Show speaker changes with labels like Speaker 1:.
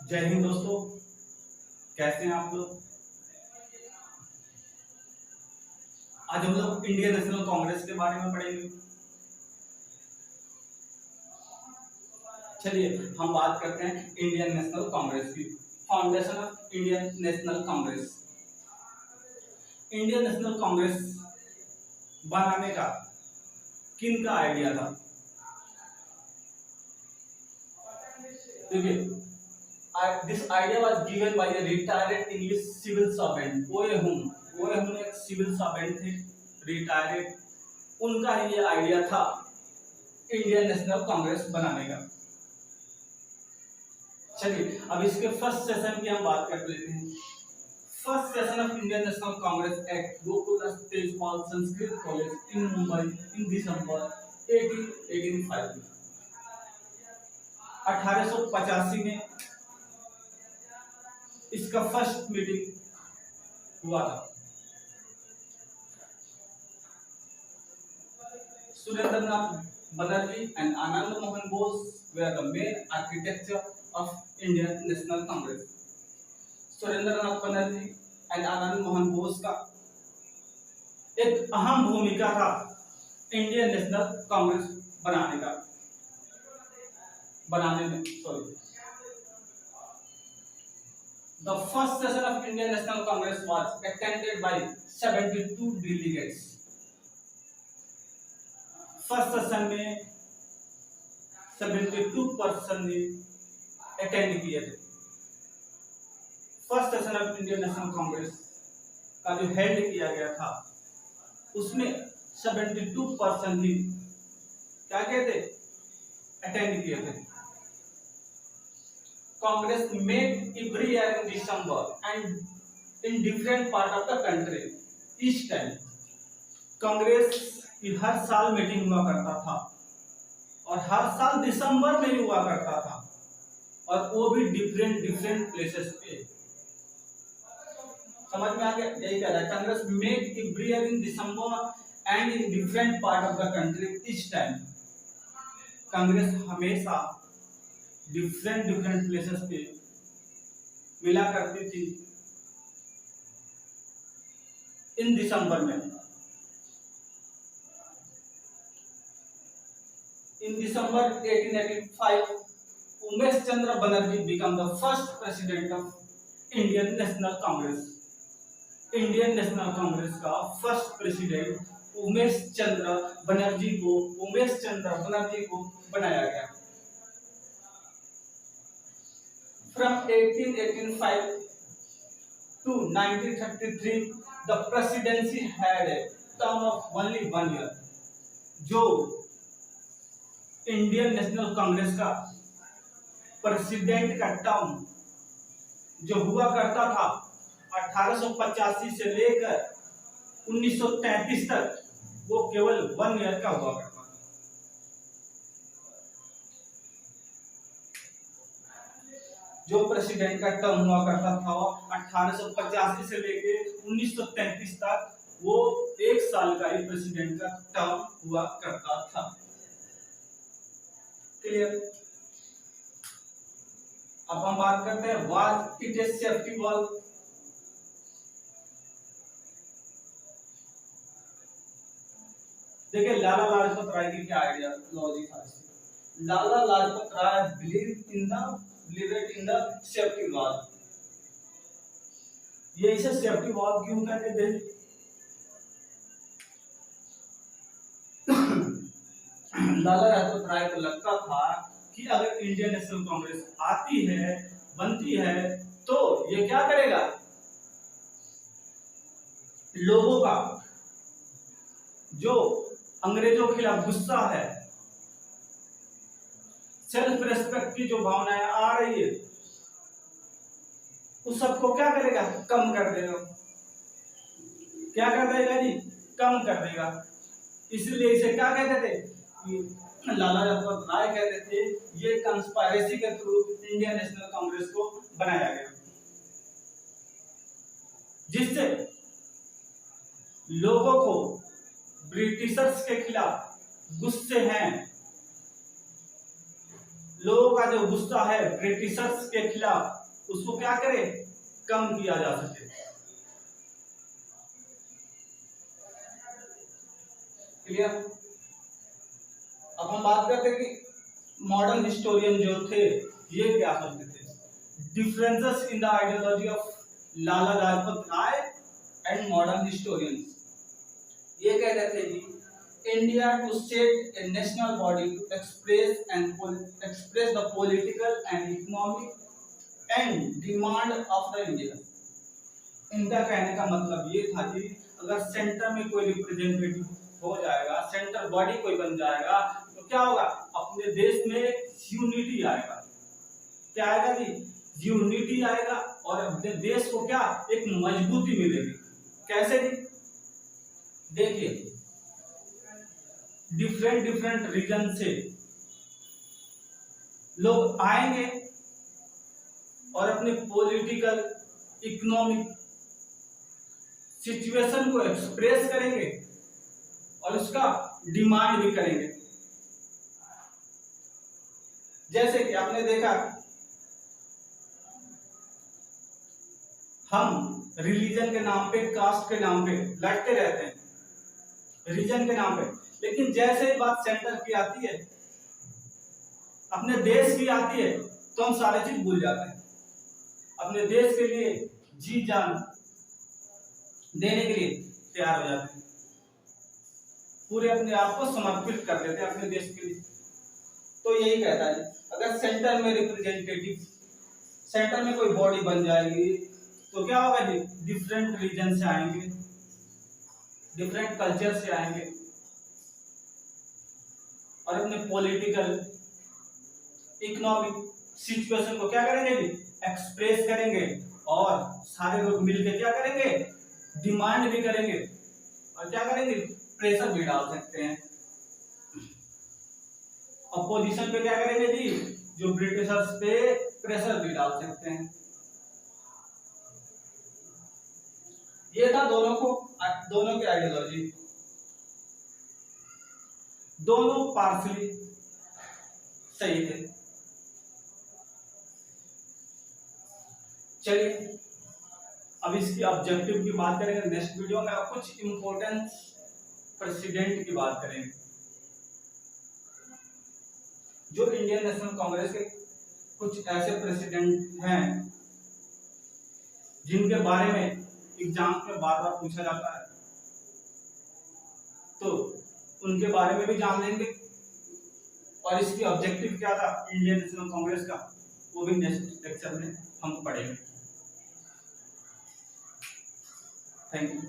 Speaker 1: जय हिंद दोस्तों, कैसे हैं आप लोग। आज हम लोग इंडियन नेशनल कांग्रेस के बारे में पढ़ेंगे। चलिए हम बात करते हैं इंडियन नेशनल कांग्रेस की। Foundation of Indian National Congress. Indian National Congress बनाने का किन का आइडिया था? देखिए, this idea was given by a retired English civil servant ओए हुम एक सिविल सर्वेंट थे, रिटायर्ड। उनका ही ये आइडिया था इंडियन नेशनल कांग्रेस बनाने का। चलिए अब इसके फर्स्ट सेशन की हम बात कर लेते हैं। First session of Indian National Congress at Gokul Tejpal Sanskrit college in Mumbai in December 1885 1885 में इसका फर्स्ट मीटिंग हुआ था। Surendranath Banerjee and Anand Mohan Bose were the main architecture of Indian National Congress. Surendranath Banerjee and Anand Mohan Bose का एक अहम भूमिका था इंडियन नेशनल कांग्रेस बनाने में। The first session of Indian National Congress was attended by 72 delegates. First session में 72 पर्सन ने अटेंड किए थे। First session of Indian National Congress का जो हेल्ड किया गया था उसमें 72 पर्सन ही क्या किए थे? अटेंड किए थे। Congress met every year in December and in different part of the country. Each time Congress की हर साल मीटिंग हुआ करता था और हर साल दिसंबर में ही हुआ करता था, और वो भी डिफरेंट प्लेसेस पे। समझ में आ गया? यही कह रहा है, Congress met every year in December and in different part of the country each time. Congress हमेशा डिफरेंट प्लेसेस पे मिला करती थी इन दिसंबर में। In December 1885 Umesh Chandra Banerjee become the first president of Indian National Congress. Indian National Congress का फर्स्ट प्रेसिडेंट उमेश चंद्र बनर्जी को बनाया गया। From 1885 to 1933, the presidency had a term of only 1 year. जो इंडियन नेशनल कांग्रेस का प्रेसिडेंट का टर्म जो हुआ करता था 1885 से लेकर 1933 तक, वो केवल 1 ईयर का हुआ करता था। जो प्रेसिडेंट का टर्म हुआ करता था 1885 से लेकर 1933 तक, वो 1 साल का ही प्रेसिडेंट का टर्म हुआ करता था। क्लियर? अब हम बात करते हैं was it a safety valve. देखिए लाला लाजपत राय की क्या आइडियोलॉजी था। Lala Lajpat Rai believe in the safety valve. ये इसे सेफ्टी वॉल क्यों कहते थे? लाला लाजपत राय को लगता था कि अगर इंडियन नेशनल कांग्रेस आती है, बनती है, तो ये क्या करेगा? लोगों का जो अंग्रेजों के खिलाफ गुस्सा है, सेल्फ रेस्पेक्ट की जो भावनाएं आ रही है, उस सबको क्या करेगा? कम कर देगा। क्या कर देगा जी? कम कर देगा। इसलिए इसे क्या कहते थे? लाला लाजपत राय कहते थे ये कंस्पायरेसी के थ्रू इंडियन नेशनल कांग्रेस को बनाया गया, जिससे लोगों को ब्रिटिशर्स के खिलाफ गुस्से हैं, लोगों का जो गुस्सा है ब्रिटिशर्स के खिलाफ उसको क्या करे, कम किया जा सके। क्लियर। अब हम बात करते हैं कि मॉडर्न हिस्टोरियन जो थे ये क्या सोचते थे, differences in the ideology of Lala Lajpat Rai and modern historians. ये कहते थे कि India to set a national body to express the political and economic and demand of the India. इनका कहने का मतलब ये था कि अगर सेंटर में कोई रिप्रेजेंटेटिव हो जाएगा, सेंटर बॉडी कोई बन जाएगा, तो क्या होगा, अपने देश में यूनिटी आएगा। क्या आएगा जी, यूनिटी आएगा और अपने देश को क्या, एक मजबूती मिलेगी। कैसे जी, देखिए डिफरेंट रीजन से लोग आएंगे और अपने पॉलिटिकल इकोनॉमिक सिचुएशन को एक्सप्रेस करेंगे और उसका डिमांड भी करेंगे। जैसे कि आपने देखा, हम रिलीजन के नाम पे, कास्ट के नाम पे लड़ते रहते हैं, रीजन के नाम पे, लेकिन जैसे ही बात सेंटर की आती है, अपने देश की आती है, तो हम सारे चीज भूल जाते हैं। अपने देश के लिए जी जान देने के लिए तैयार हो जाते हैं, पूरे अपने आप को समर्पित कर देते हैं अपने देश के लिए। तो यही कहता है, अगर सेंटर में रिप्रेजेंटेटिव, सेंटर में कोई बॉडी बन जाएगी, तो क्या होगा जी, डिफरेंट रीजन से आएंगे, डिफरेंट कल्चर से आएंगे और अपने पॉलिटिकल इकोनॉमिक सिचुएशन को क्या करेंगे जी, एक्सप्रेस करेंगे और सारे लोग मिलकर क्या करेंगे, डिमांड भी करेंगे और क्या करेंगे, प्रेशर भी डाल सकते हैं। अपोजिशन पे क्या करेंगे जी, जो ब्रिटिशर्स पे प्रेशर भी डाल सकते हैं। ये था दोनों की आइडियोलॉजी, दोनों पार्शली सही थे। चलिए अब इसकी ऑब्जेक्टिव की बात करेंगे नेक्स्ट वीडियो में, कुछ इंपॉर्टेंट प्रेसिडेंट की बात करेंगे जो इंडियन नेशनल कांग्रेस के कुछ ऐसे प्रेसिडेंट हैं जिनके बारे में एग्जाम में बार बार पूछा जाता है, तो उनके बारे में भी जान लेंगे और इसकी ऑब्जेक्टिव क्या था इंडियन नेशनल कांग्रेस का, वो भी नेक्स्ट लेक्चर में हम पढ़ेंगे। Thank you.